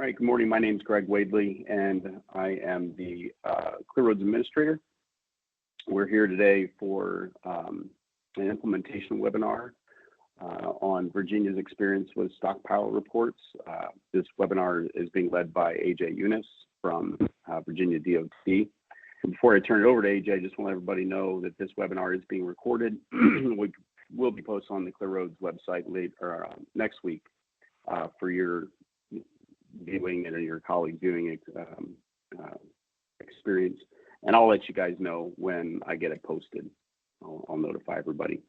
All right, good morning. My name is Greg Wadley, and I am the Clear Roads Administrator. We're here today for an implementation webinar on Virginia's experience with stockpile reports. This webinar is being led by AJ Eunice from Virginia DOT. Before I turn it over to AJ, I just want to let everybody know that this webinar is being recorded. We will be posted on the Clear Roads website next week for your viewing and your colleague viewing experience. And I'll let you guys know when I get it posted. I'll notify everybody.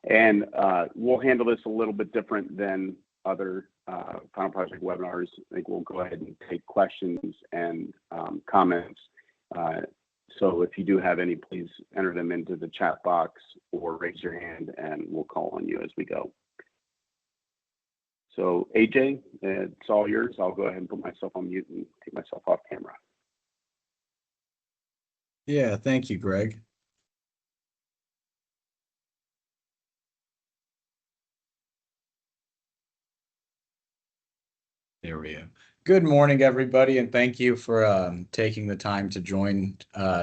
And we'll handle this a little bit different than other Final Project webinars. I think we'll go ahead and take questions and comments. So if you do have any, please enter them into the chat box or raise your hand and we'll call on you as we go. So AJ, it's all yours. I'll go ahead and put myself on mute and take myself off camera. Yeah, thank you, Greg. There we go. Good morning, everybody, and thank you for taking the time to join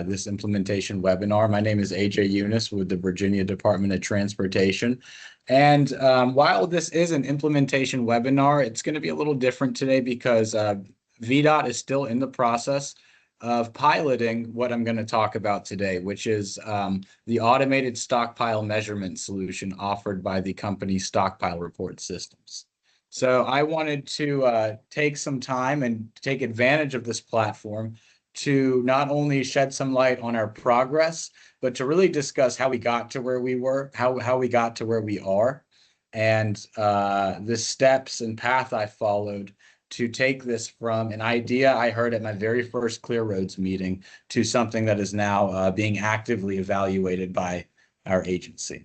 this implementation webinar. My name is AJ Eunice with the Virginia Department of Transportation. And while this is an implementation webinar, it's going to be a little different today because VDOT is still in the process of piloting what I'm going to talk about today, which is the automated stockpile measurement solution offered by the company Stockpile Report Systems. So I wanted to take some time and take advantage of this platform to not only shed some light on our progress, but to really discuss how we got to where we were, how we got to where we are, and the steps and path I followed to take this from an idea I heard at my very first Clear Roads meeting to something that is now being actively evaluated by our agency.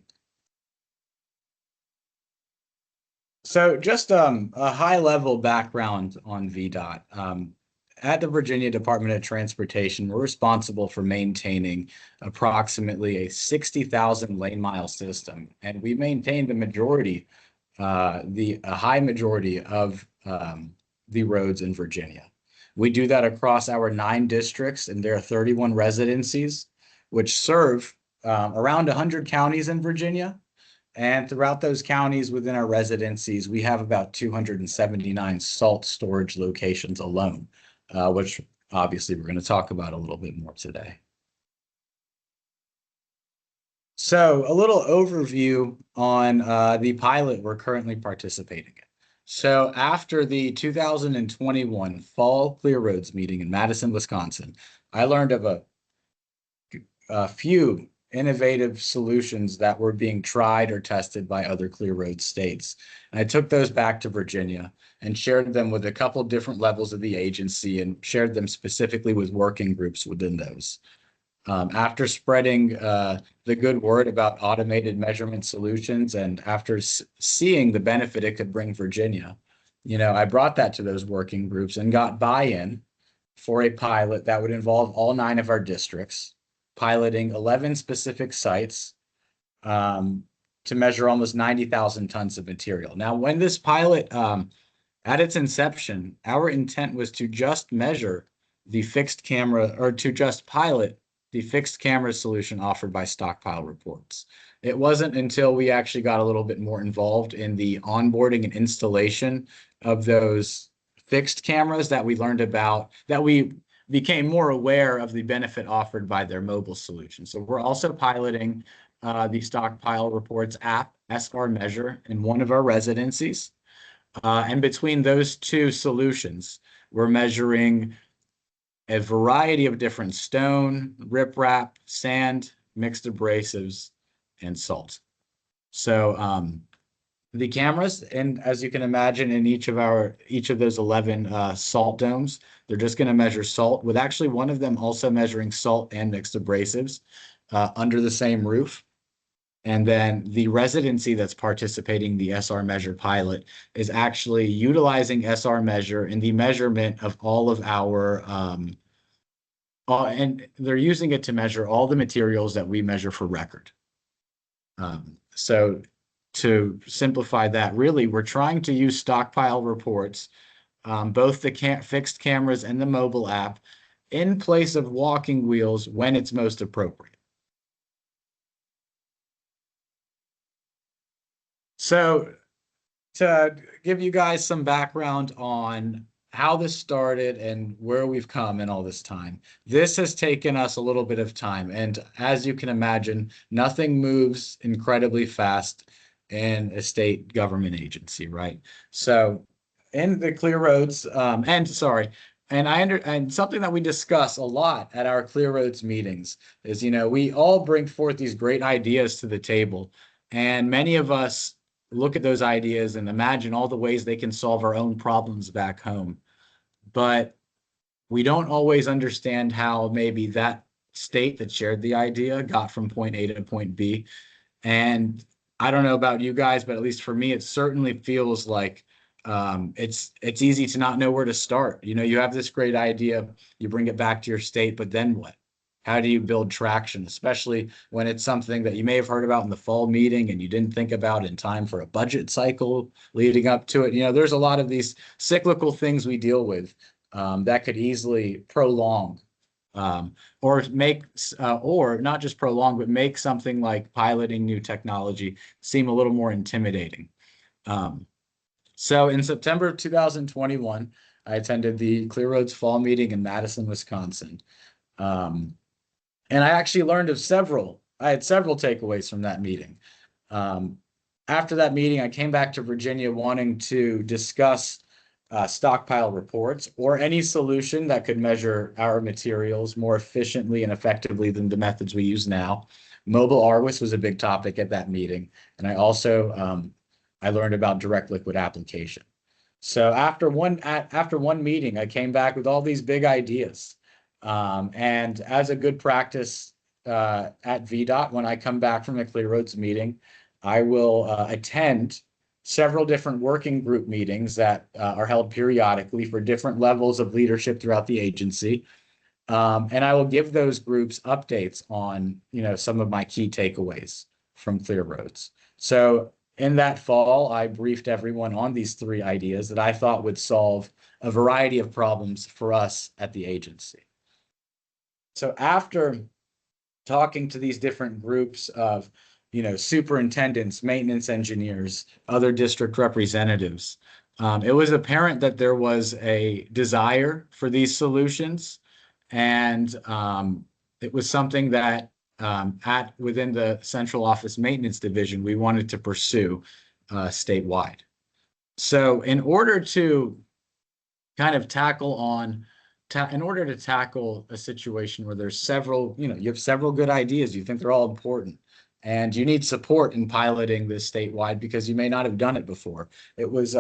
So just a high-level background on VDOT. At the Virginia Department of Transportation, we're responsible for maintaining approximately a 60,000 lane-mile system, and we maintain the majority, a high majority of the roads in Virginia. We do that across our 9 districts, and there are 31 residencies, which serve around 100 counties in Virginia. And throughout those counties within our residencies, we have about 279 salt storage locations alone, which obviously we're going to talk about a little bit more today. So a little overview on the pilot we're currently participating in. So after the 2021 Fall Clear Roads meeting in Madison, Wisconsin, I learned of a few innovative solutions that were being tried or tested by other Clear Roads states. And I took those back to Virginia and shared them with a couple different levels of the agency and shared them specifically with working groups within those. After spreading the good word about automated measurement solutions and after seeing the benefit it could bring Virginia, I brought that to those working groups and got buy-in for a pilot that would involve all 9 of our districts, piloting 11 specific sites to measure almost 90,000 tons of material. Now, when this pilot, at its inception, our intent was to just measure the fixed camera, or to just pilot the fixed camera solution offered by Stockpile Reports. It wasn't until we actually got a little bit more involved in the onboarding and installation of those fixed cameras that we learned about, that we became more aware of the benefit offered by their mobile solution. So we're also piloting the Stockpile Reports app, SR Measure, in one of our residencies. And between those 2 solutions, we're measuring a variety of different stone, riprap, sand, mixed abrasives, and salt. So the cameras, and as you can imagine, in each of those 11 salt domes, they're just going to measure salt, with actually one of them also measuring salt and mixed abrasives under the same roof. And then the residency that's participating, the SR Measure pilot, is actually utilizing SR Measure in the measurement of all of our, and they're using it to measure all the materials that we measure for record. So to simplify that, really, we're trying to use Stockpile Reports both the fixed cameras and the mobile app in place of walking wheels when it's most appropriate. So to give you guys some background on how this started and where we've come in all this time, this has taken us a little bit of time. And as you can imagine, nothing moves incredibly fast in a state government agency, right? So in the Clear Roads, and something that we discuss a lot at our Clear Roads meetings is, we all bring forth these great ideas to the table, and many of us look at those ideas and imagine all the ways they can solve our own problems back home. But we don't always understand how maybe that state that shared the idea got from point A to point B. And I don't know about you guys, but at least for me, it certainly feels like it's easy to not know where to start. You have this great idea, you bring it back to your state, but then what? How do you build traction, especially when it's something that you may have heard about in the fall meeting and you didn't think about in time for a budget cycle leading up to it? There's a lot of these cyclical things we deal with that could easily prolong or not just prolong, but make something like piloting new technology seem a little more intimidating. So in September of 2021, I attended the Clear Roads Fall Meeting in Madison, Wisconsin. And I actually learned of I had several takeaways from that meeting. After that meeting, I came back to Virginia wanting to discuss stockpile reports or any solution that could measure our materials more efficiently and effectively than the methods we use now. Mobile ARWIS was a big topic at that meeting. And I also, I learned about direct liquid application. So after one meeting, I came back with all these big ideas. And as a good practice at VDOT, when I come back from the Clear Roads meeting, I will attend several different working group meetings that are held periodically for different levels of leadership throughout the agency. And I will give those groups updates on, some of my key takeaways from Clear Roads. So in that fall, I briefed everyone on these 3 ideas that I thought would solve a variety of problems for us at the agency. So after talking to these different groups of, superintendents, maintenance engineers, other district representatives, it was apparent that there was a desire for these solutions. And it was something that within the central office maintenance division, we wanted to pursue statewide. So in order to kind of in order to tackle a situation where there's several, you have several good ideas, you think they're all important, and you need support in piloting this statewide because you may not have done it before. It was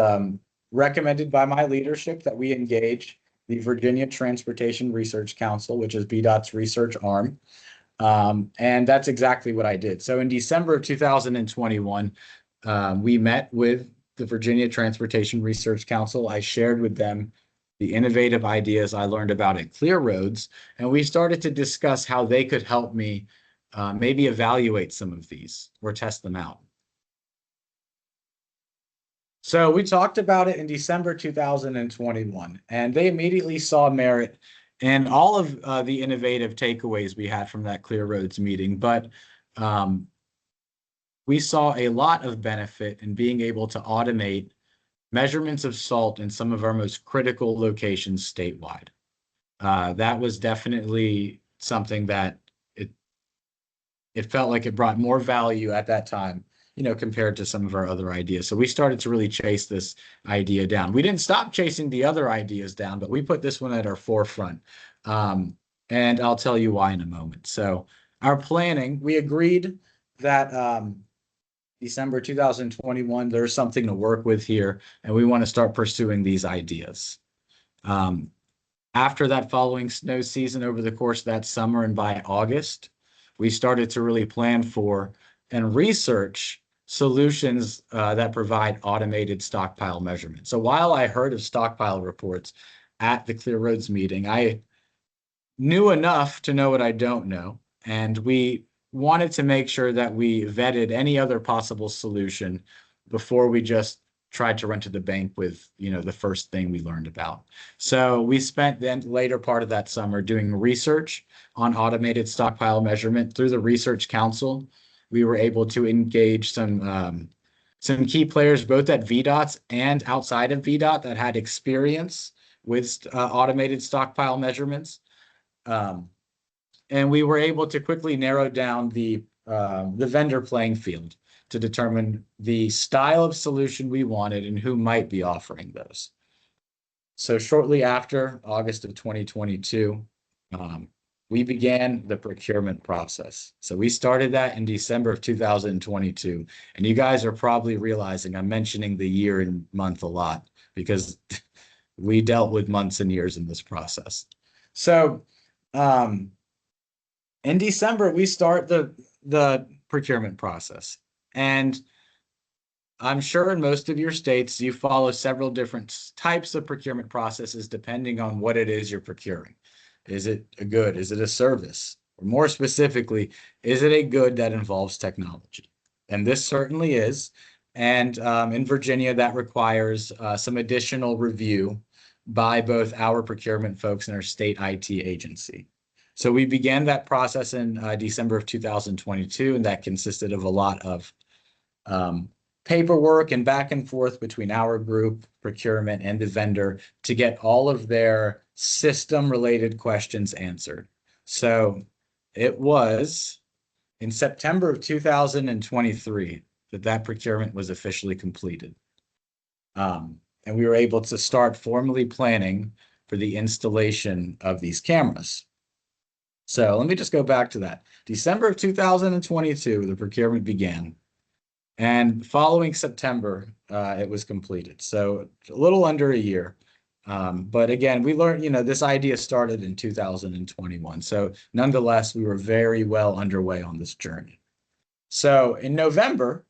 recommended by my leadership that we engage the Virginia Transportation Research Council, which is VDOT's research arm. And that's exactly what I did. So in December of 2021, we met with the Virginia Transportation Research Council. I shared with them the innovative ideas I learned about at Clear Roads, and we started to discuss how they could help me maybe evaluate some of these or test them out. So we talked about it in December 2021, and they immediately saw merit in all of the innovative takeaways we had from that Clear Roads meeting. But we saw a lot of benefit in being able to automate measurements of salt in some of our most critical locations statewide. That was definitely something that it felt like it brought more value at that time, compared to some of our other ideas. So we started to really chase this idea down. We didn't stop chasing the other ideas down, but we put this one at our forefront. And I'll tell you why in a moment. So our planning, we agreed that December 2021, there's something to work with here, and we want to start pursuing these ideas. After that following snow season over the course of that summer and by August, we started to really plan for and research solutions that provide automated stockpile measurement. So while I heard of stockpile reports at the Clear Roads meeting, I knew enough to know what I don't know. And we wanted to make sure that we vetted any other possible solution before we just tried to run to the bank with, the first thing we learned about. So we spent then later part of that summer doing research on automated stockpile measurement through the Research Council. We were able to engage some key players, both at VDOTs and outside of VDOT, that had experience with automated stockpile measurements. And we were able to quickly narrow down the vendor playing field to determine the style of solution we wanted and who might be offering those. So shortly after August of 2022, we began the procurement process. So we started that in December of 2022. And you guys are probably realizing I'm mentioning the year and month a lot because we dealt with months and years in this process. So in December, we start the procurement process. And I'm sure in most of your states, you follow several different types of procurement processes depending on what it is you're procuring. Is it a good? Is it a service? Or more specifically, is it a good that involves technology? And this certainly is. And in Virginia, that requires some additional review by both our procurement folks and our state IT agency. So we began that process in December of 2022, and that consisted of a lot of paperwork and back and forth between our group, procurement, and the vendor to get all of their system-related questions answered. So it was in September of 2023 that procurement was officially completed. And we were able to start formally planning for the installation of these cameras. So let me just go back to that. December of 2022, the procurement began. And following September, it was completed. So a little under a year. But again, we learned, this idea started in 2021. So nonetheless, we were very well underway on this journey. So in November,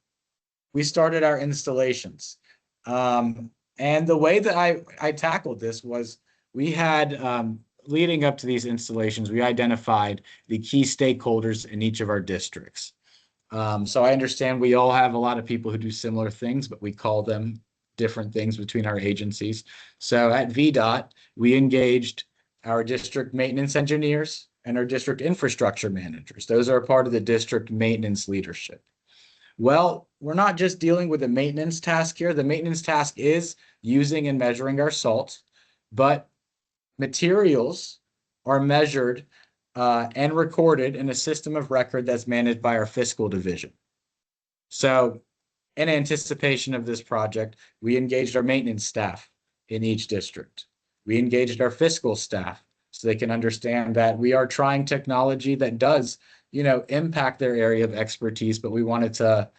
we started our installations. And the way that I tackled this was we had, leading up to these installations, we identified the key stakeholders in each of our districts. So I understand we all have a lot of people who do similar things, but we call them different things between our agencies. So at VDOT, we engaged our district maintenance engineers and our district infrastructure managers. Those are a part of the district maintenance leadership. Well, we're not just dealing with a maintenance task here. The maintenance task is using and measuring our salt, but materials are measured and recorded in a system of record that's managed by our fiscal division. So in anticipation of this project, we engaged our maintenance staff in each district. We engaged our fiscal staff so they can understand that we are trying technology that does, impact their area of expertise, but we wanted to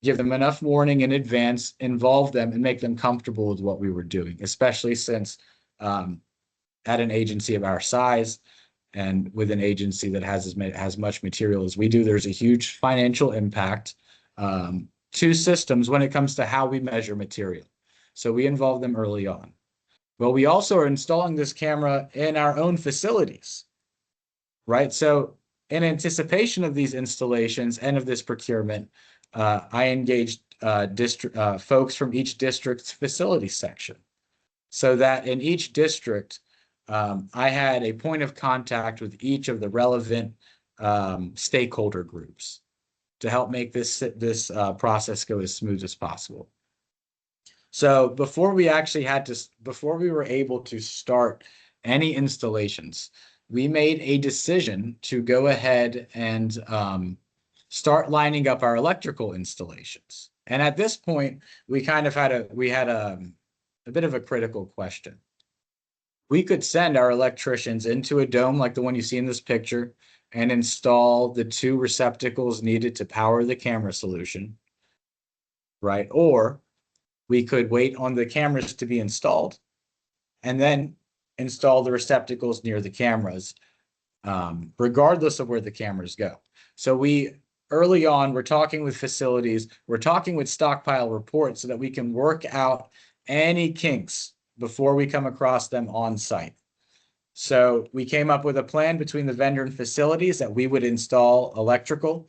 give them enough warning in advance, involve them, and make them comfortable with what we were doing, especially since at an agency of our size and with an agency that has as much material as we do, there's a huge financial impact to systems when it comes to how we measure material. So we involve them early on. Well, we also are installing this camera in our own facilities, right? So in anticipation of these installations and of this procurement, I engaged folks from each district's facility section so that in each district, I had a point of contact with each of the relevant stakeholder groups to help make this process go as smooth as possible. So before we were able to start any installations, we made a decision to go ahead and start lining up our electrical installations. And at this point, we kind of had a bit of a critical question. We could send our electricians into a dome like the one you see in this picture and install the 2 receptacles needed to power the camera solution, right? Or we could wait on the cameras to be installed and then install the receptacles near the cameras, regardless of where the cameras go. So early on, we're talking with facilities, we're talking with Stockpile reports so that we can work out any kinks before we come across them on site. So we came up with a plan between the vendor and facilities that we would install electrical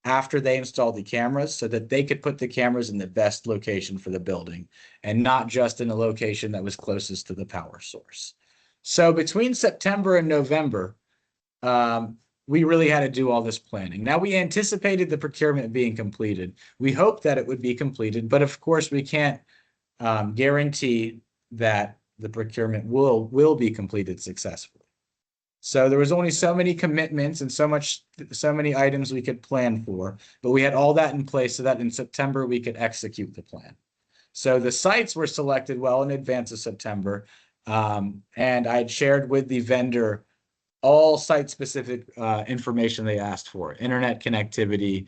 after they installed the cameras so that they could put the cameras in the best location for the building and not just in a location that was closest to the power source. So between September and November, we really had to do all this planning. Now, we anticipated the procurement being completed. We hoped that it would be completed, but of course we can't guarantee that the procurement will be completed successfully. So there was only so many commitments and so many items we could plan for, but we had all that in place so that in September we could execute the plan. So the sites were selected well in advance of September, and I had shared with the vendor all site-specific information they asked for, internet connectivity.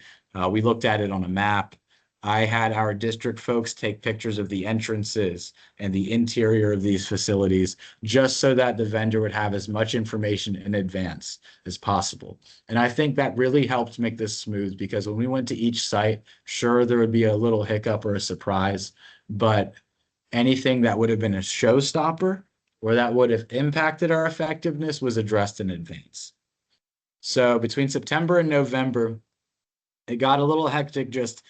We looked at it on a map. I had our district folks take pictures of the entrances and the interior of these facilities, just so that the vendor would have as much information in advance as possible. And I think that really helped make this smooth, because when we went to each site, sure, there would be a little hiccup or a surprise, but anything that would have been a showstopper or that would have impacted our effectiveness was addressed in advance. So between September and November, it got a little hectic, just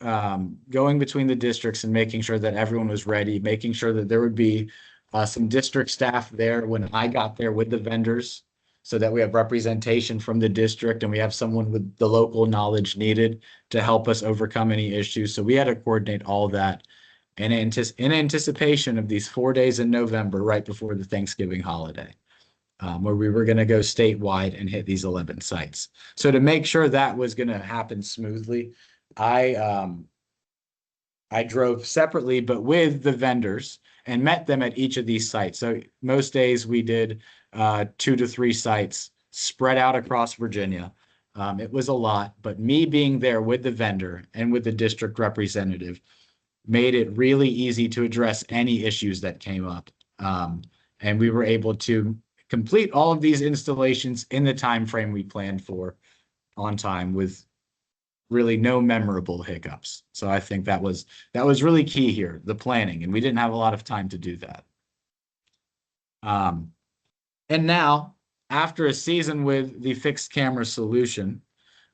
going between the districts and making sure that everyone was ready, making sure that there would be some district staff there when I got there with the vendors, so that we have representation from the district and we have someone with the local knowledge needed to help us overcome any issues. So we had to coordinate all that in anticipation of these 4 days in November, right before the Thanksgiving holiday, where we were going to go statewide and hit these 11 sites. So to make sure that was going to happen smoothly, I drove separately, but with the vendors, and met them at each of these sites. So most days we did 2 to 3 sites spread out across Virginia. It was a lot, but me being there with the vendor and with the district representative made it really easy to address any issues that came up. And we were able to complete all of these installations in the time frame we planned for on time with really no memorable hiccups. So I think that was really key here, the planning, and we didn't have a lot of time to do that. And now, after a season with the fixed camera solution,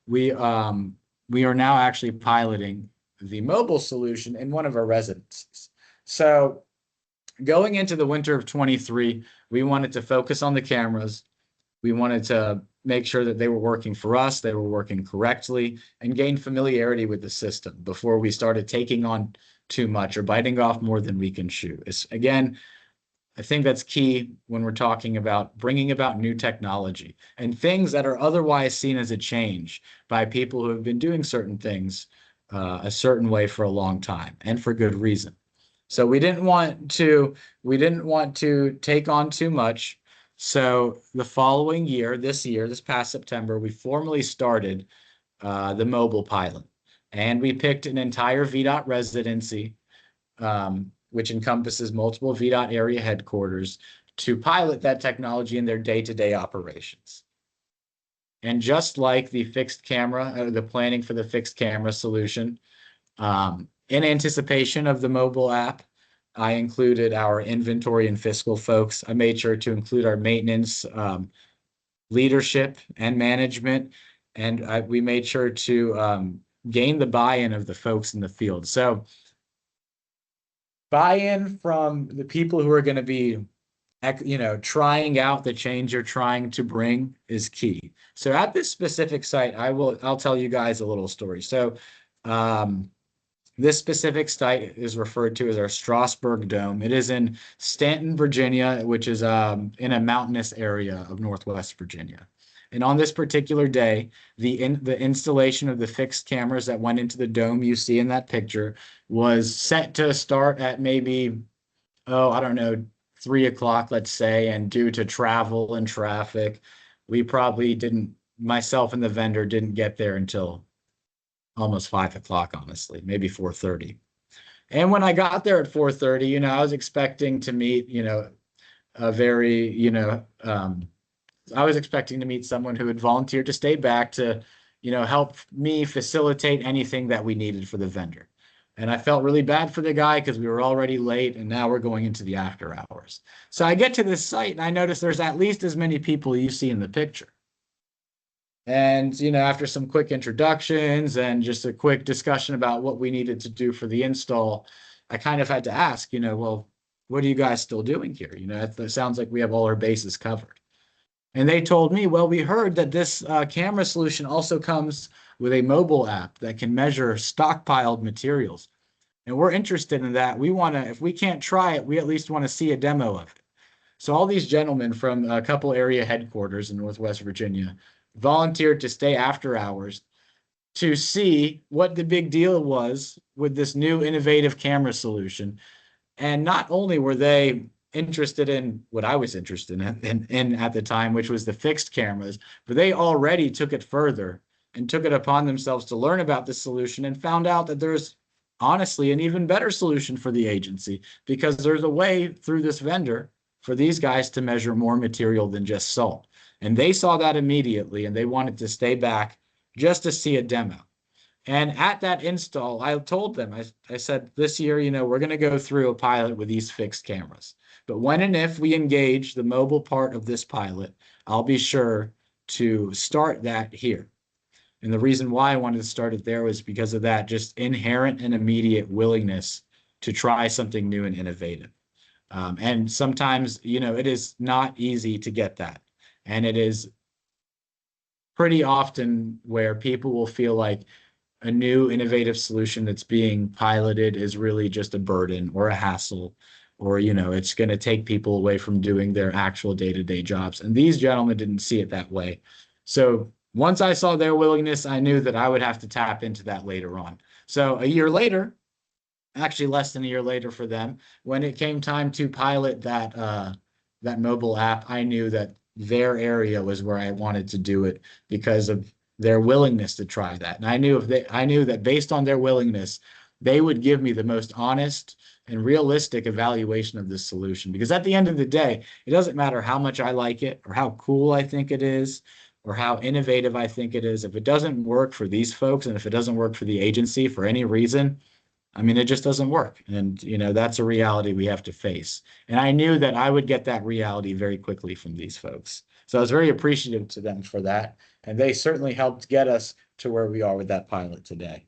we are now actually piloting the mobile solution in one of our residences. So going into the winter of 23, we wanted to focus on the cameras. We wanted to make sure that they were working for us, they were working correctly, and gain familiarity with the system before we started taking on too much or biting off more than we can chew. Again, I think that's key when we're talking about bringing about new technology and things that are otherwise seen as a change by people who have been doing certain things a certain way for a long time, and for good reason. So we didn't want to take on too much. So the following year, this past September, we formally started the mobile pilot, and we picked an entire VDOT residency, which encompasses multiple VDOT area headquarters, to pilot that technology in their day-to-day operations. And just like the fixed camera, the planning for the fixed camera solution, in anticipation of the mobile app, I included our inventory and fiscal folks. I made sure to include our maintenance, leadership and management, and we made sure to gain the buy-in of the folks in the field. So buy-in from the people who are going to be, trying out the change you're trying to bring is key. So at this specific site, I'll tell you guys a little story. So this specific site is referred to as our Strasburg Dome. It is in Stanton, Virginia, which is in a mountainous area of Northwest Virginia. And on this particular day, the installation of the fixed cameras that went into the dome you see in that picture was set to start at maybe, 3 o'clock, let's say, and due to travel and traffic, we probably myself and the vendor didn't get there until almost 5 o'clock, honestly, maybe 4:30. And when I got there at 4:30, I was expecting to meet, I was expecting to meet someone who had volunteered to stay back to, help me facilitate anything that we needed for the vendor. And I felt really bad for the guy because we were already late and now we're going into the after hours. So I get to this site and I notice there's at least as many people you see in the picture. And, after some quick introductions and just a quick discussion about what we needed to do for the install, I kind of had to ask, well, what are you guys still doing here? It sounds like we have all our bases covered. And they told me, well, we heard that this camera solution also comes with a mobile app that can measure stockpiled materials. And we're interested in that. We want to, if we can't try it, we at least want to see a demo of it. So all these gentlemen from a couple area headquarters in Northwest Virginia volunteered to stay after hours to see what the big deal was with this new innovative camera solution. And not only were they interested in what I was interested in at the time, which was the fixed cameras, but they already took it further and took it upon themselves to learn about this solution and found out that there's honestly an even better solution for the agency, because there's a way through this vendor for these guys to measure more material than just salt. And they saw that immediately, and they wanted to stay back just to see a demo. And at that install, I told them, I said, this year, we're going to go through a pilot with these fixed cameras. But when and if we engage the mobile part of this pilot, I'll be sure to start that here. And the reason why I wanted to start it there was because of that just inherent and immediate willingness to try something new and innovative. And sometimes, it is not easy to get that. And it is pretty often where people will feel like a new innovative solution that's being piloted is really just a burden or a hassle, or, it's going to take people away from doing their actual day-to-day jobs. And these gentlemen didn't see it that way. So once I saw their willingness, I knew that I would have to tap into that later on. So a year later, actually less than a year later for them, when it came time to pilot that mobile app, I knew that their area was where I wanted to do it because of their willingness to try that. And I knew that based on their willingness, they would give me the most honest and realistic evaluation of this solution. Because at the end of the day, it doesn't matter how much I like it or how cool I think it is or how innovative I think it is. If it doesn't work for these folks and if it doesn't work for the agency for any reason, I mean, it just doesn't work. And, that's a reality we have to face. And I knew that I would get that reality very quickly from these folks. So I was very appreciative to them for that. And they certainly helped get us to where we are with that pilot today.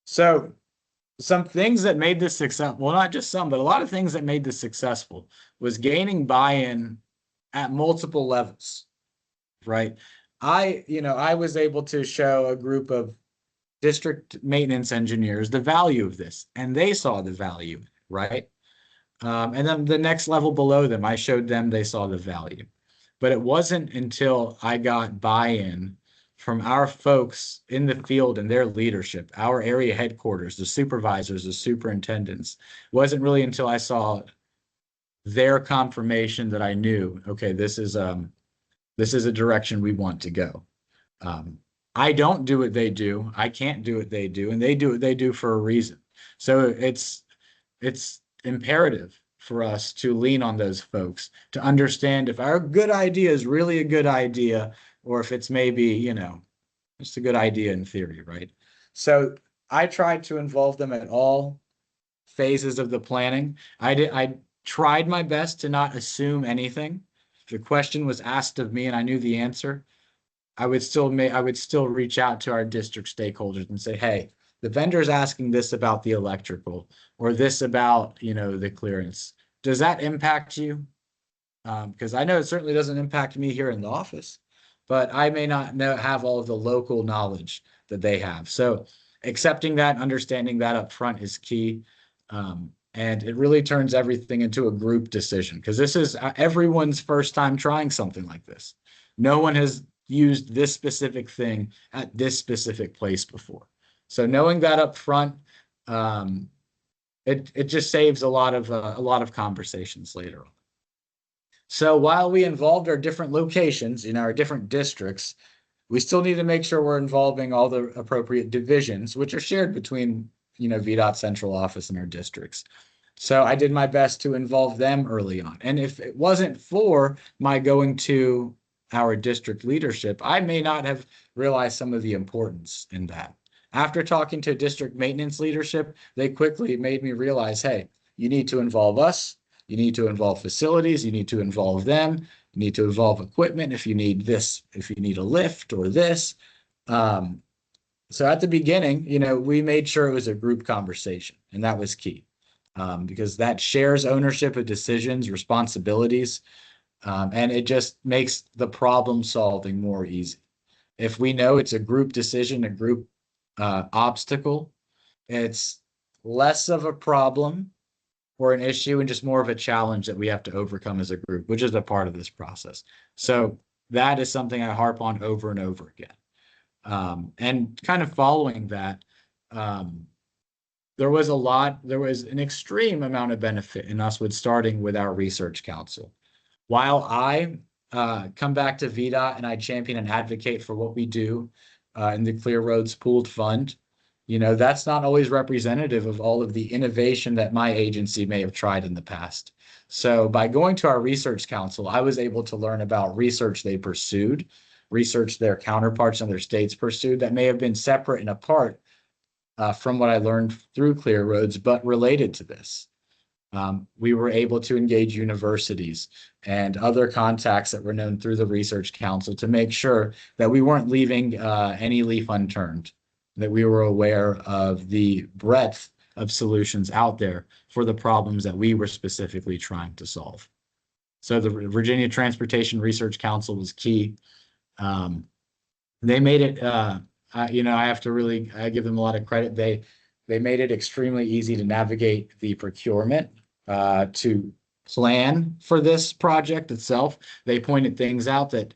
So some things that made this successful, well, not just some, but a lot of things that made this successful was gaining buy-in at multiple levels, right? I was able to show a group of district maintenance engineers the value of this, and they saw the value, right? And then the next level below them, I showed them, they saw the value. But it wasn't until I got buy-in from our folks in the field and their leadership, our area headquarters, the supervisors, the superintendents, it wasn't really until I saw their confirmation that I knew, okay, this is a direction we want to go. I don't do what they do. I can't do what they do, and they do what they do for a reason. So it's imperative for us to lean on those folks to understand if our good idea is really a good idea, or if it's maybe, just a good idea in theory, right? So I tried to involve them at all phases of the planning. I tried my best to not assume anything. If the question was asked of me and I knew the answer, I would still reach out to our district stakeholders and say, hey, the vendor is asking this about the electrical or this about, the clearance. Does that impact you? Because I know it certainly doesn't impact me here in the office, but I may not have all of the local knowledge that they have. So accepting that, understanding that up front is key. And it really turns everything into a group decision, because this is everyone's first time trying something like this. No one has used this specific thing at this specific place before. So knowing that up front, it just saves a lot of conversations later on. So while we involved our different locations in our different districts, we still need to make sure we're involving all the appropriate divisions, which are shared between, VDOT central office and our districts. So I did my best to involve them early on. And if it wasn't for my going to our district leadership, I may not have realized some of the importance in that. After talking to district maintenance leadership, they quickly made me realize, hey, you need to involve us. You need to involve facilities. You need to involve them. You need to involve equipment if you need this, if you need a lift or this. So at the beginning, we made sure it was a group conversation, and that was key, because that shares ownership of decisions, responsibilities, and it just makes the problem solving more easy. If we know it's a group decision, a group obstacle, it's less of a problem or an issue and just more of a challenge that we have to overcome as a group, which is a part of this process. So that is something I harp on over and over again. And kind of following that, there was an extreme amount of benefit in us with starting with our research council. While I come back to VDOT and I champion and advocate for what we do in the Clear Roads Pooled Fund, that's not always representative of all of the innovation that my agency may have tried in the past. So by going to our research council, I was able to learn about research they pursued, research their counterparts in other states pursued that may have been separate and apart from what I learned through Clear Roads, but related to this. We were able to engage universities and other contacts that were known through the Research Council to make sure that we weren't leaving any leaf unturned, that we were aware of the breadth of solutions out there for the problems that we were specifically trying to solve. So the Virginia Transportation Research Council was key. They made it, I have to really give them a lot of credit. They made it extremely easy to navigate the procurement, to plan for this project itself. They pointed things out that,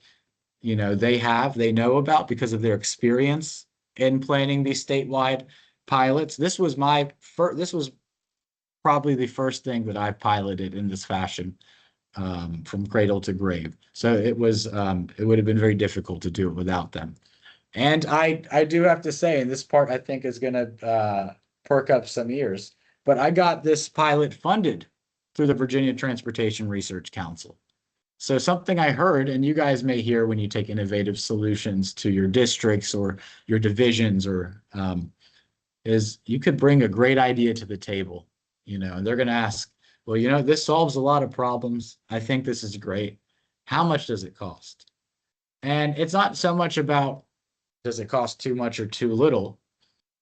they know about because of their experience in planning these statewide pilots. This was probably the first thing that I piloted in this fashion, from cradle to grave. So it would have been very difficult to do it without them. And I do have to say, and this part I think is going to perk up some ears, but I got this pilot funded through the Virginia Transportation Research Council. So something I heard, and you guys may hear when you take innovative solutions to your districts or your divisions, or is you could bring a great idea to the table, and they're going to ask, well, this solves a lot of problems. I think this is great. How much does it cost? And it's not so much about, does it cost too much or too little?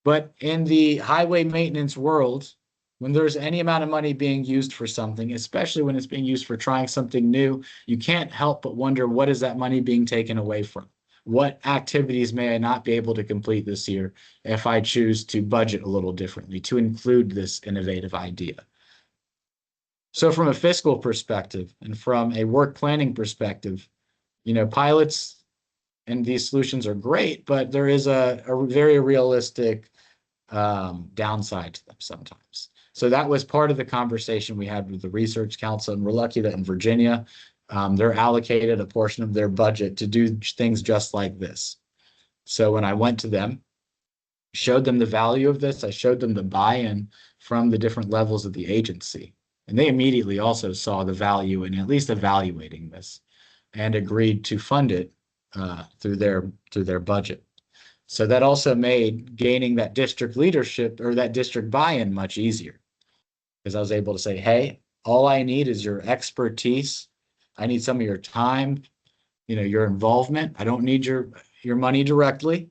But in the highway maintenance world, when there's any amount of money being used for something, especially when it's being used for trying something new, you can't help but wonder, what is that money being taken away from? What activities may I not be able to complete this year if I choose to budget a little differently to include this innovative idea? So from a fiscal perspective and from a work planning perspective, pilots and these solutions are great, but there is a very realistic downside to them sometimes. So that was part of the conversation we had with the Research Council, and we're lucky that in Virginia, they're allocated a portion of their budget to do things just like this. So when I went to them, showed them the value of this, I showed them the buy-in from the different levels of the agency. And they immediately also saw the value in at least evaluating this and agreed to fund it through their budget. So that also made gaining that district leadership or that district buy-in much easier, because I was able to say, hey, all I need is your expertise. I need some of your time, your involvement. I don't need your money directly.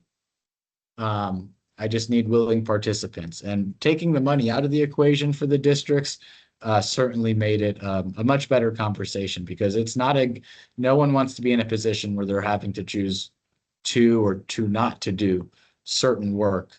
I just need willing participants. And taking the money out of the equation for the districts certainly made it a much better conversation, because it's no one wants to be in a position where they're having to choose to not to do certain work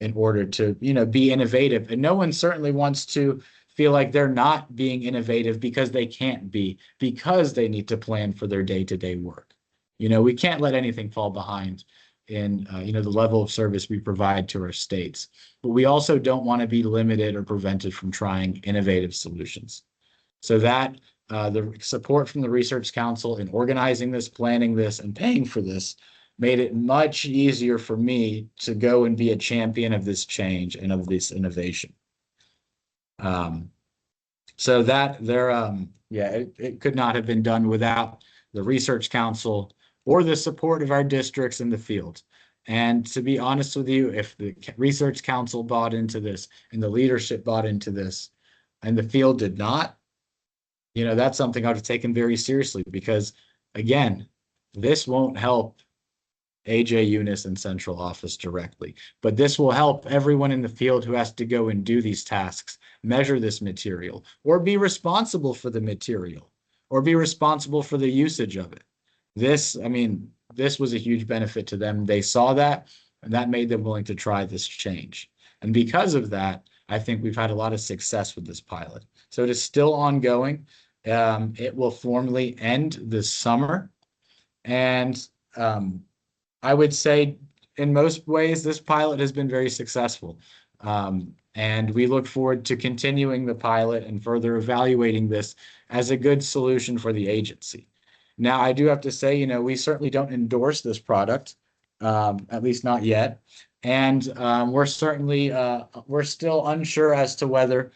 in order to, be innovative. And no one certainly wants to feel like they're not being innovative because they can't be, because they need to plan for their day-to-day work. We can't let anything fall behind in, the level of service we provide to our states. But we also don't want to be limited or prevented from trying innovative solutions. So that the support from the Research Council in organizing this, planning this, and paying for this made it much easier for me to go and be a champion of this change and of this innovation. So that it could not have been done without the Research Council or the support of our districts in the field. And to be honest with you, if the Research Council bought into this and the leadership bought into this and the field did not, That's something I've taken very seriously because, again, this won't help AJ Eunice in central office directly, but this will help everyone in the field who has to go and do these tasks, measure this material, or be responsible for the material, or be responsible for the usage of it. This was a huge benefit to them. They saw that, and that made them willing to try this change. And because of that, I think we've had a lot of success with this pilot. So it is still ongoing. It will formally end this summer. And I would say in most ways, this pilot has been very successful. And we look forward to continuing the pilot and further evaluating this as a good solution for the agency. Now, I do have to say, we certainly don't endorse this product, at least not yet. And we're still unsure as to whether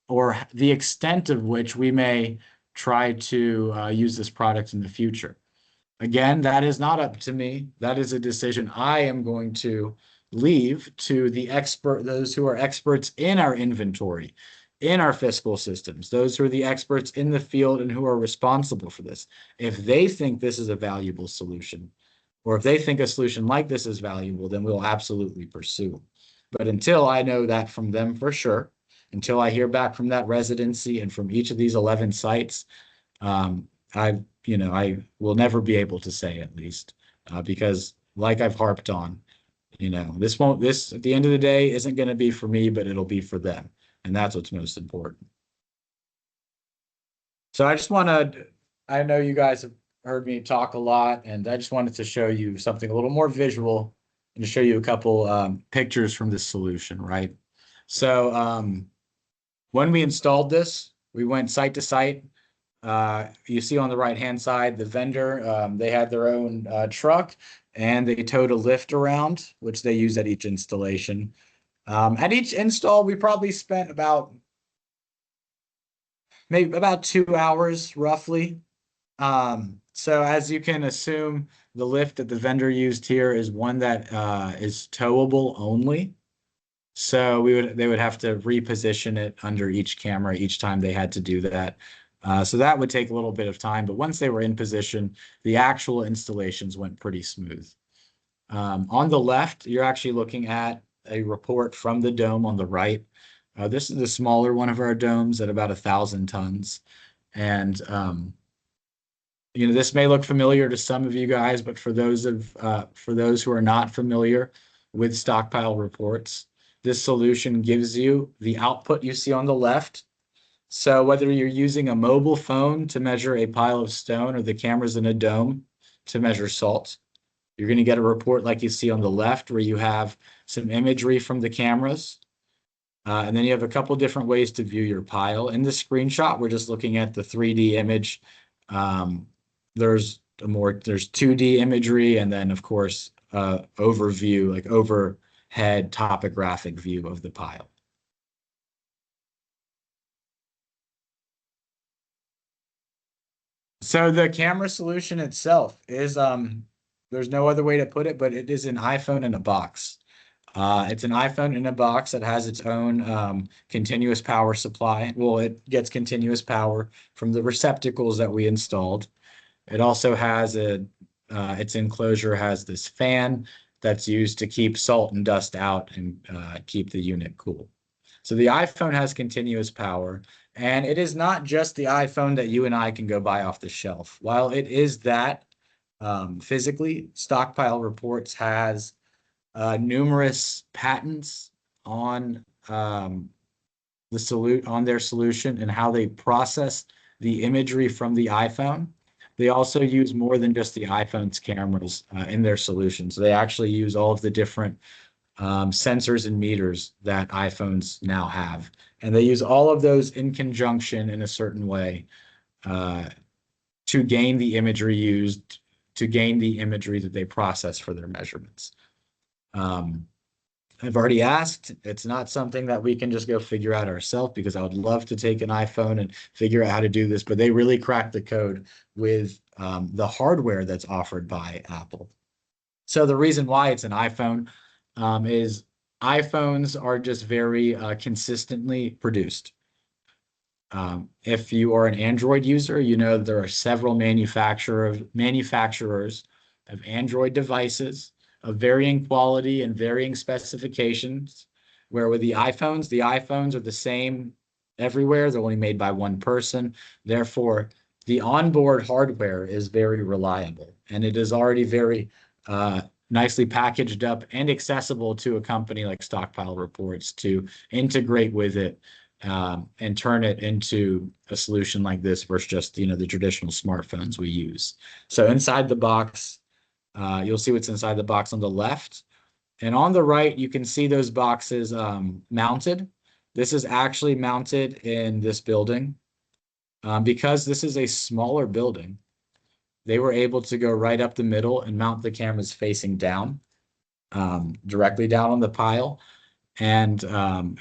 or the extent of which we may try to use this product in the future. Again, that is not up to me. That is a decision I am going to leave to those who are experts in our inventory, in our fiscal systems, those who are the experts in the field and who are responsible for this. If they think this is a valuable solution, or if they think a solution like this is valuable, then we'll absolutely pursue. But until I know that from them for sure, until I hear back from that residency and from each of these 11 sites, I I will never be able to say at least, because like I've harped on, this at the end of the day isn't going to be for me, but it'll be for them. And that's what's most important. So I know you guys have heard me talk a lot, and I just wanted to show you something a little more visual and to show you a couple pictures from this solution, right? So when we installed this, we went site to site. You see on the right-hand side, the vendor, they had their own truck and they towed a lift around, which they use at each installation. At each install, we probably spent maybe about 2 hours roughly. So as you can assume, the lift that the vendor used here is one that is towable only. So they would have to reposition it under each camera each time they had to do that. So that would take a little bit of time, but once they were in position, the actual installations went pretty smooth. On the left, you're actually looking at a report from the dome on the right. This is the smaller one of our domes at about 1,000 tons. And this may look familiar to some of you guys, but for those who are not familiar with stockpile reports, this solution gives you the output you see on the left. So whether you're using a mobile phone to measure a pile of stone or the cameras in a dome to measure salt, you're going to get a report like you see on the left where you have some imagery from the cameras. And then you have a couple different ways to view your pile. In the screenshot, we're just looking at the 3D image. There's 2D imagery, and then of course overview, like overhead topographic view of the pile. So the camera solution itself is there's no other way to put it, but it is an iPhone in a box. It's an iPhone in a box that has its own continuous power supply. Well, it gets continuous power from the receptacles that we installed. It also has its enclosure has this fan that's used to keep salt and dust out and keep the unit cool. So the iPhone has continuous power, and it is not just the iPhone that you and I can go buy off the shelf. While it is that physically, Stockpile Reports has numerous patents on on their solution and how they process the imagery from the iPhone. They also use more than just the iPhone's cameras in their solution. So they actually use all of the different sensors and meters that iPhones now have. And they use all of those in conjunction in a certain way to gain the imagery used, to gain the imagery that they process for their measurements. I've already asked. It's not something that we can just go figure out ourselves, because I would love to take an iPhone and figure out how to do this, but they really cracked the code with the hardware that's offered by Apple. So the reason why it's an iPhone is iPhones are just very consistently produced. If you are an Android user, you know there are several manufacturers of Android devices of varying quality and varying specifications. Where with the iPhones are the same everywhere. They're only made by one person. Therefore, the onboard hardware is very reliable, and it is already very nicely packaged up and accessible to a company like Stockpile Reports to integrate with it and turn it into a solution like this versus just the traditional smartphones we use. So inside the box, you'll see what's inside the box on the left. And on the right, you can see those boxes mounted. This is actually mounted in this building. Because this is a smaller building, they were able to go right up the middle and mount the cameras facing down, directly down on the pile. And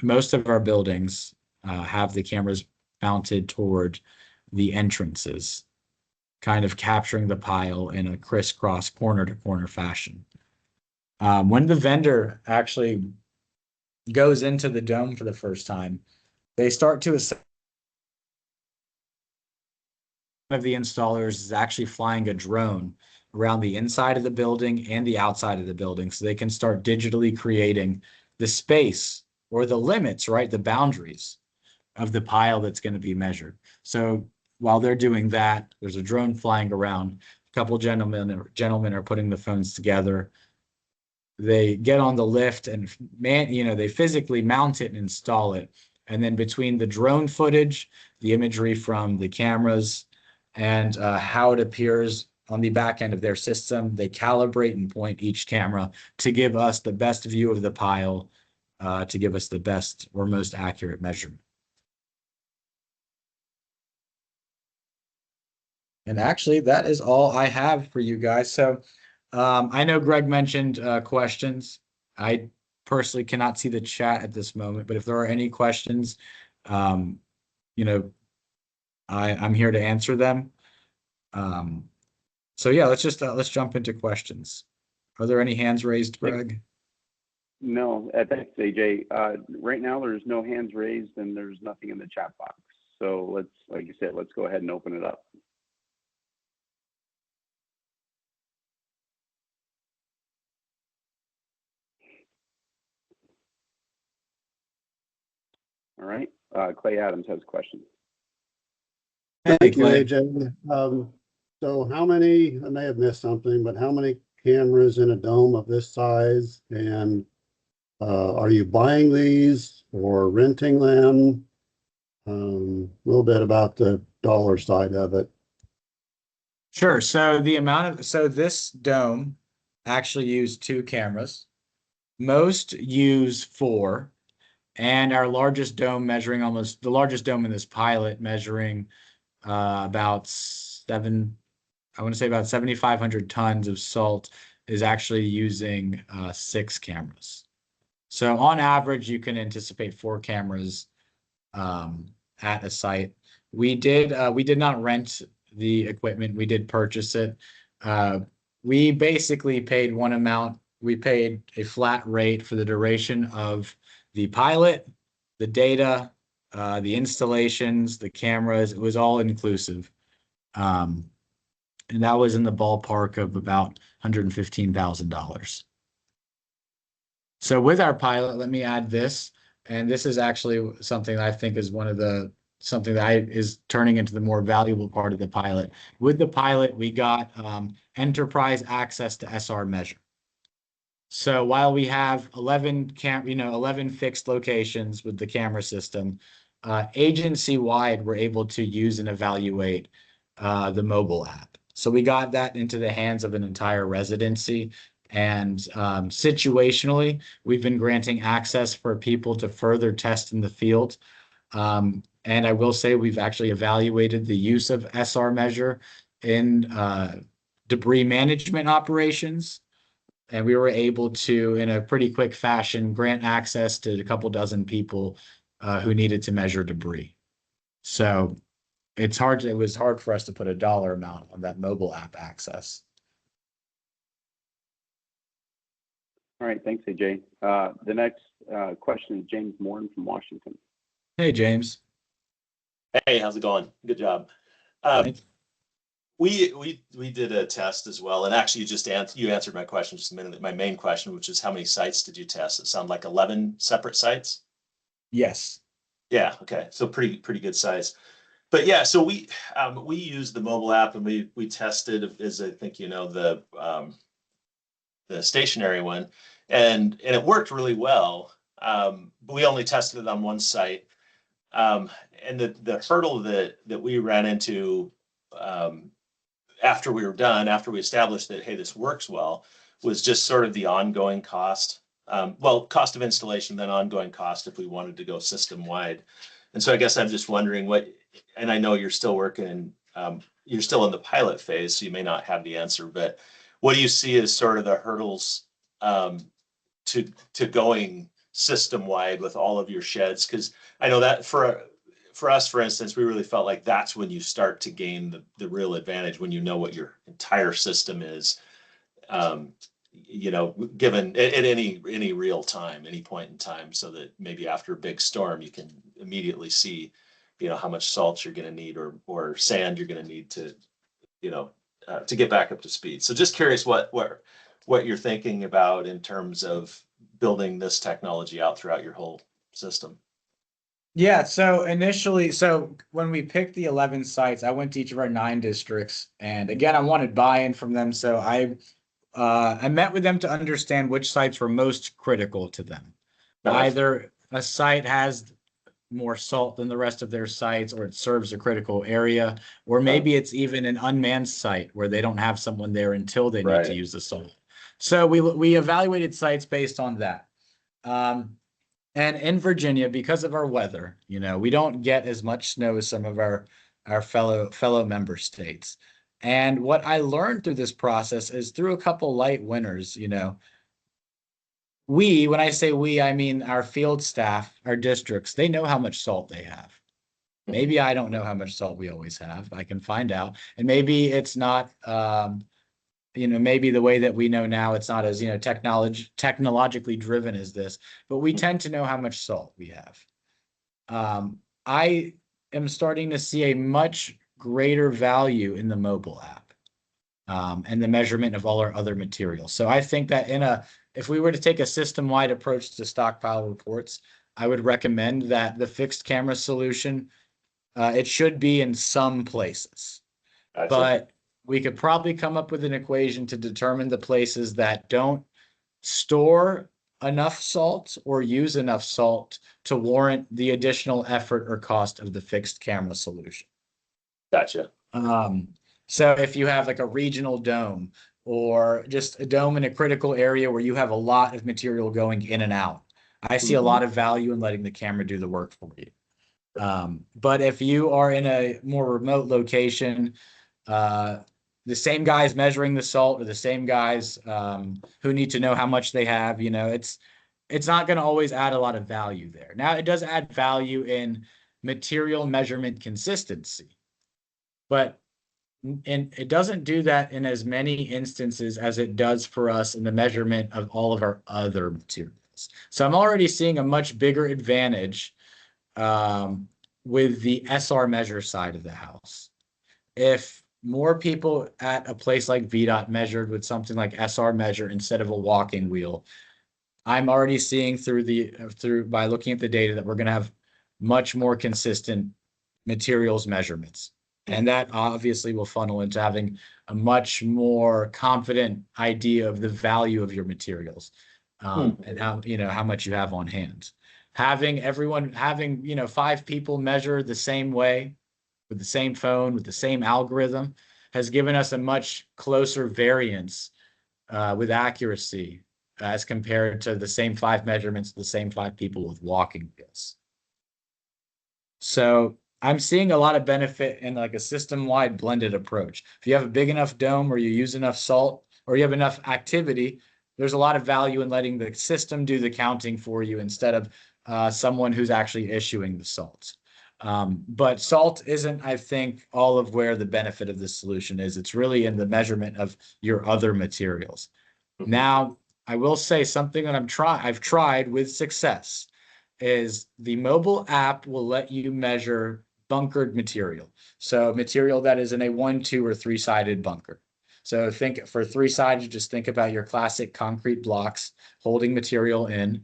most of our buildings have the cameras mounted toward the entrances, kind of capturing the pile in a crisscross corner to corner fashion. When the vendor actually goes into the dome for the first time, they start to assemble. One of the installers is actually flying a drone around the inside of the building and the outside of the building so they can start digitally creating the space or the limits, right? The boundaries of the pile that's going to be measured. So while they're doing that, there's a drone flying around. A couple gentlemen are putting the phones together. They get on the lift and they physically mount it and install it. And then between the drone footage, the imagery from the cameras, and how it appears on the back end of their system, they calibrate and point each camera to give us the best view of the pile, to give us the best or most accurate measurement. And actually, that is all I have for you guys. So I know Greg mentioned questions. I personally cannot see the chat at this moment, but if there are any questions, um, you know, I'm here to answer them. So yeah, let's jump into questions. Are there any hands raised, Greg? No, thanks, AJ. Right now, there's no hands raised and there's nothing in the chat box. So like you said, let's go ahead and open it up. All right. Clay Adams has a question. Thank you, Clay. AJ. So how many, I may have missed something, but how many cameras in a dome of this size? And are you buying these or renting them? A little bit about the dollar side of it. Sure. So this dome actually used 2 cameras. Most use 4, and our largest dome the largest dome in this pilot measuring about 7,500 tons of salt is actually using 6 cameras. So on average, you can anticipate 4 cameras at a site. We did not rent the equipment. We did purchase it. We basically paid one amount. We paid a flat rate for the duration of the pilot, the data, the installations, the cameras. It was all inclusive. And that was in the ballpark of about $115,000. So with our pilot, let me add this. And this is actually something that I think is something that is turning into the more valuable part of the pilot. With the pilot, we got enterprise access to SR Measure. So while we have 11 fixed locations with the camera system, agency-wide, we're able to use and evaluate the mobile app. So we got that into the hands of an entire residency. And situationally, we've been granting access for people to further test in the field. And I will say we've actually evaluated the use of SR Measure in debris management operations. And we were able to, in a pretty quick fashion, grant access to a couple dozen people who needed to measure debris. So it was hard for us to put a dollar amount on that mobile app access. All right. Thanks, AJ. The next question is James Morton from Washington. Hey, James. Hey, how's it going? Good job. Right? We did a test as well, and actually you answered my question just a minute. My main question, which is how many sites did you test? It sounded like 11 separate sites. Yes. Yeah, okay, so pretty good size. But yeah, so we used the mobile app and we tested, as I think you know, the stationary one, and it worked really well. But we only tested it on one site. And the hurdle that we ran into um, after we were done, after we established that, hey, this works well, was just sort of the ongoing cost. Well, cost of installation, then ongoing cost if we wanted to go system wide. And so I guess I'm just wondering and I know you're still working, you're still in the pilot phase, so you may not have the answer, but what do you see as sort of the hurdles um, to going system wide with all of your sheds? Because I know that for us, for instance, we really felt like that's when you start to gain the real advantage, when you know what your entire system is, um, given at any real time, any point in time, so that maybe after a big storm, you can immediately see, how much salt you're going to need or sand you're going to need to get back up to speed. So just curious what you're thinking about in terms of building this technology out throughout your whole system. Yeah, so initially, so when we picked the 11 sites, I went to each of our 9 districts, and again, I wanted buy-in from them. So I met with them to understand which sites were most critical to them. Nice. Either a site has more salt than the rest of their sites, or it serves a critical area, or maybe it's even an unmanned site where they don't have someone there until they need to Right. use the salt. So we evaluated sites based on that. And in Virginia, because of our weather, we don't get as much snow as some of our fellow member states. And what I learned through this process is through a couple light winters, when I say we, I mean our field staff, our districts, they know how much salt they have. Maybe I don't know how much salt we always have. I can find out. And maybe it's not, maybe the way that we know now, it's not as, technologically driven as this, but we tend to know how much salt we have. I am starting to see a much greater value in the mobile app, and the measurement of all our other materials. So I think that if we were to take a system-wide approach to stockpile reports, I would recommend that the fixed camera solution, it should be in some places, Gotcha. but we could probably come up with an equation to determine the places that don't store enough salt or use enough salt to warrant the additional effort or cost of the fixed camera solution. Gotcha. So if you have like a regional dome or just a dome in a critical area where you have a lot of material going in and out, I see a lot of value in letting the camera do the work for you. But if you are in a more remote location, the same guys measuring the salt or the same guys who need to know how much they have, it's not going to always add a lot of value there. Now, it does add value in material measurement consistency, but it doesn't do that in as many instances as it does for us in the measurement of all of our other materials. So I'm already seeing a much bigger advantage with the SR measure side of the house. If more people at a place like VDOT measured with something like SR measure instead of a walking wheel, I'm already seeing by looking at the data that we're going to have much more consistent materials measurements. And that obviously will funnel into having a much more confident idea of the value of your materials, and how much you have on hand. Having 5 people measure the same way with the same phone, with the same algorithm, has given us a much closer variance with accuracy as compared to the same 5 measurements, the same 5 people with walking wheels. So I'm seeing a lot of benefit in like a system-wide blended approach. If you have a big enough dome or you use enough salt or you have enough activity, there's a lot of value in letting the system do the counting for you instead of someone who's actually issuing the salt. But salt isn't, I think, all of where the benefit of this solution is. It's really in the measurement of your other materials. Now, I will say something that I've tried with success is the mobile app will let you measure bunkered material. So material that is in a 1, 2, or 3-sided bunker. So think for 3-sided, just think about your classic concrete blocks holding material in.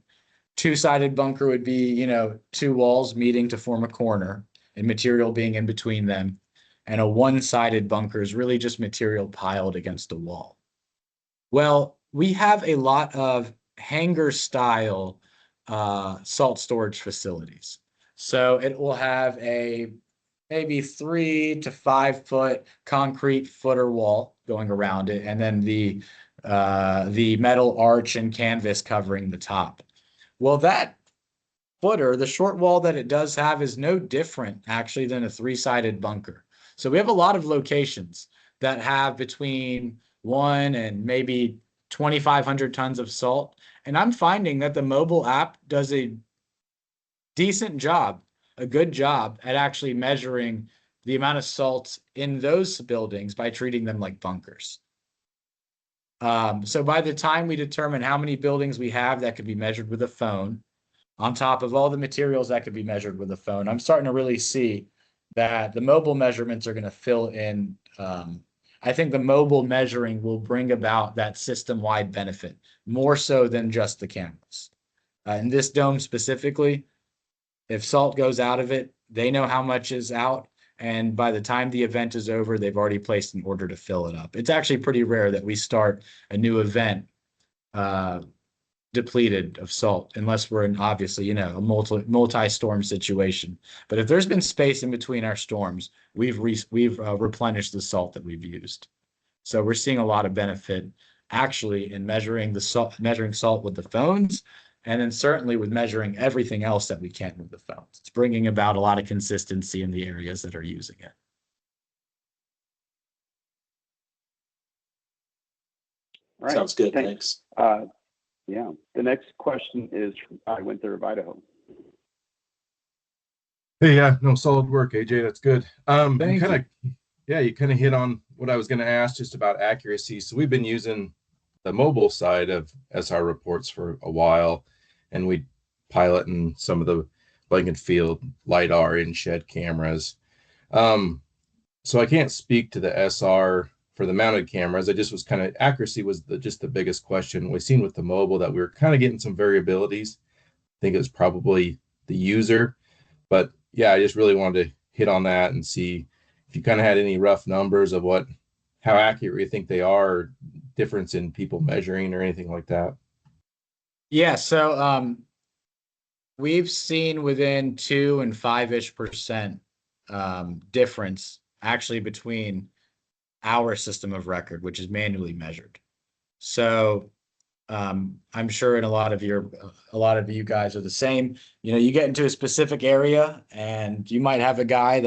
2-sided bunker would be, you know, 2 walls meeting to form a corner and material being in between them. And a 1-sided bunker is really just material piled against a wall. Well, we have a lot of hangar style salt storage facilities. So it will have a maybe 3 to 5 foot concrete footer wall going around it, and then the metal arch and canvas covering the top. Well, that footer, the short wall that it does have, is no different actually than a 3-sided bunker. So we have a lot of locations that have between 1 and maybe 2,500 tons of salt. And I'm finding that the mobile app does a decent job, a good job at actually measuring the amount of salt in those buildings by treating them like bunkers. So by the time we determine how many buildings we have that could be measured with a phone, on top of all the materials that could be measured with a phone, I'm starting to really see that the mobile measurements are going to fill in. I think the mobile measuring will bring about that system-wide benefit more so than just the cameras. In this dome specifically, if salt goes out of it, they know how much is out. And by the time the event is over, they've already placed an order to fill it up. It's actually pretty rare that we start a new event depleted of salt, unless we're in, obviously, you know, a multi-storm situation. But if there's been space in between our storms, we've replenished the salt that we've used. So we're seeing a lot of benefit actually in measuring salt with the phones, and then certainly with measuring everything else that we can with the phones. It's bringing about a lot of consistency in the areas that are using it. All right. Sounds good. Thanks. Yeah. The next question is from Winter of Idaho. Hey, yeah, no, solid work, AJ. That's good. Thank you kind of hit on what I was going to ask just about accuracy. So we've been using the mobile side of SR reports for a while, and we piloting some of the blanket field LiDAR in shed cameras. So I can't speak to the SR for the mounted cameras. I just was kind of, accuracy was just the biggest question. We've seen with the mobile that we were kind of getting some variabilities. I think it was probably the user, but yeah, I just really wanted to hit on that and see if you kind of had any rough numbers of how accurate you think they are, or difference in people measuring or anything like that. Yeah, so we've seen within 2 and 5-ish% difference actually between our system of record, which is manually measured. So I'm sure a lot of you guys are the same. You know, you get into a specific area and you might have a guy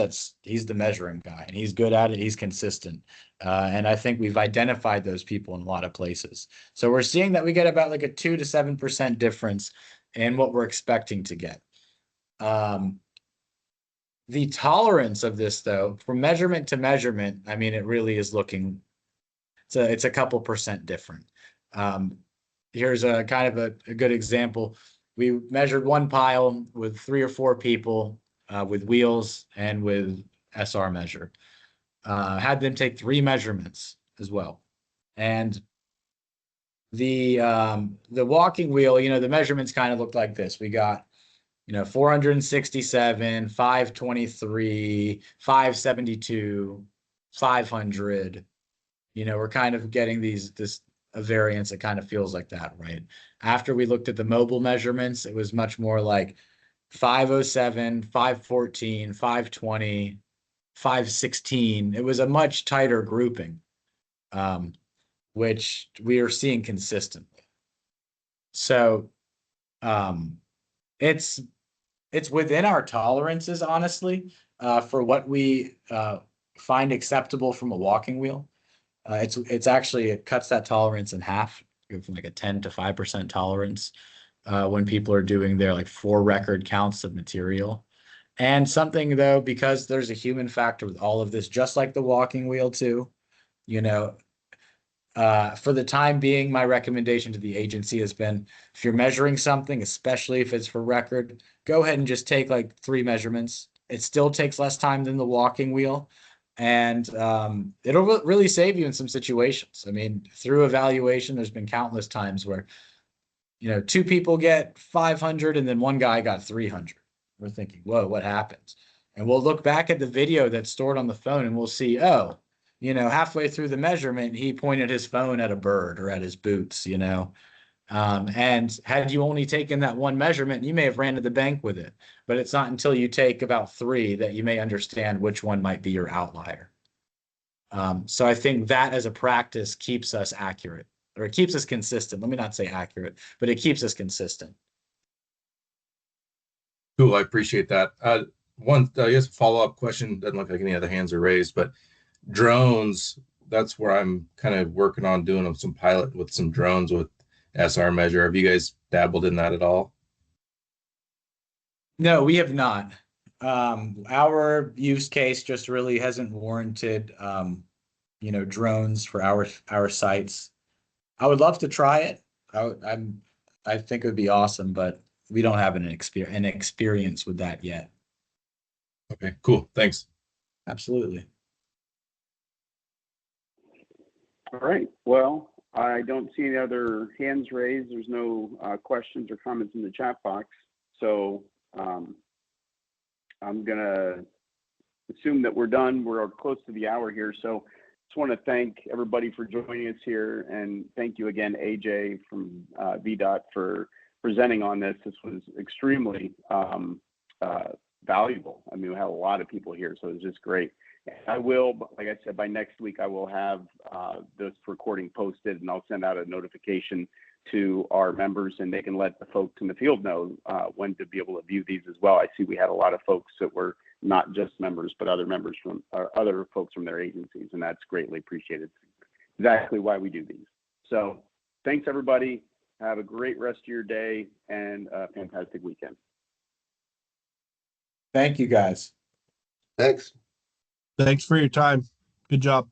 he's the measuring guy and he's good at it. He's consistent. And I think we've identified those people in a lot of places. So we're seeing that we get about like a 2 to 7% difference in what we're expecting to get. The tolerance of this, though, from measurement to measurement, I mean, it really is it's a couple percent different. Here's a kind of a good example. We measured one pile with 3 or 4 people with wheels and with SR measure. Had them take 3 measurements as well. And the walking wheel, you know, the measurements kind of looked like this. We got, 467, 523, 572, 500. We're kind of getting a variance that kind of feels like that, right? After we looked at the mobile measurements, it was much more like 507, 514, 520, 516. It was a much tighter grouping, which we are seeing consistently. So it's within our tolerances, honestly, for what we find acceptable from a walking wheel. It cuts that tolerance in half, from like a 10 to 5% tolerance when people are doing their like 4 record counts of material. And something, though, because there's a human factor with all of this, just like the walking wheel too, for the time being, my recommendation to the agency has been, if you're measuring something, especially if it's for record, go ahead and just take like 3 measurements It still takes less time than the walking wheel. And it'll really save you in some situations. I mean, through evaluation, there's been countless times where, you know, 2 people get 500 and then one guy got 300. We're thinking, whoa, what happened? And we'll look back at the video that's stored on the phone and we'll see, oh, you know, halfway through the measurement, he pointed his phone at a bird or at his boots, you know. And had you only taken that one measurement, you may have ran to the bank with it. But it's not until you take about 3 that you may understand which one might be your outlier. So I think that as a practice keeps us accurate, or it keeps us consistent. Let me not say accurate, but it keeps us consistent. Cool, I appreciate that. One, I guess, follow-up question. Doesn't look like any other hands are raised, but drones, that's where I'm kind of working on doing some pilot with some drones with SR measure. Have you guys dabbled in that at all? No, we have not. Our use case just really hasn't warranted, you know, drones for our sites. I would love to try it. I think it would be awesome, but we don't have an experience with that yet. Okay, cool. Thanks. Absolutely. All right. Well, I don't see any other hands raised. There's no questions or comments in the chat box. So I'm going to assume that we're done. We're close to the hour here. So just want to thank everybody for joining us here. And thank you again, AJ from VDOT, for presenting on this. This was extremely valuable. I mean, we had a lot of people here, so it was just great. I will, like I said, by next week, I will have this recording posted, and I'll send out a notification to our members, and they can let the folks in the field know when to be able to view these as well. I see we had a lot of folks that were not just members, but other members from other folks from their agencies, and that's greatly appreciated. Exactly why we do these. So thanks, everybody. Have a great rest of your day and a fantastic weekend. Thank you, guys. Thanks. Thanks for your time. Good job.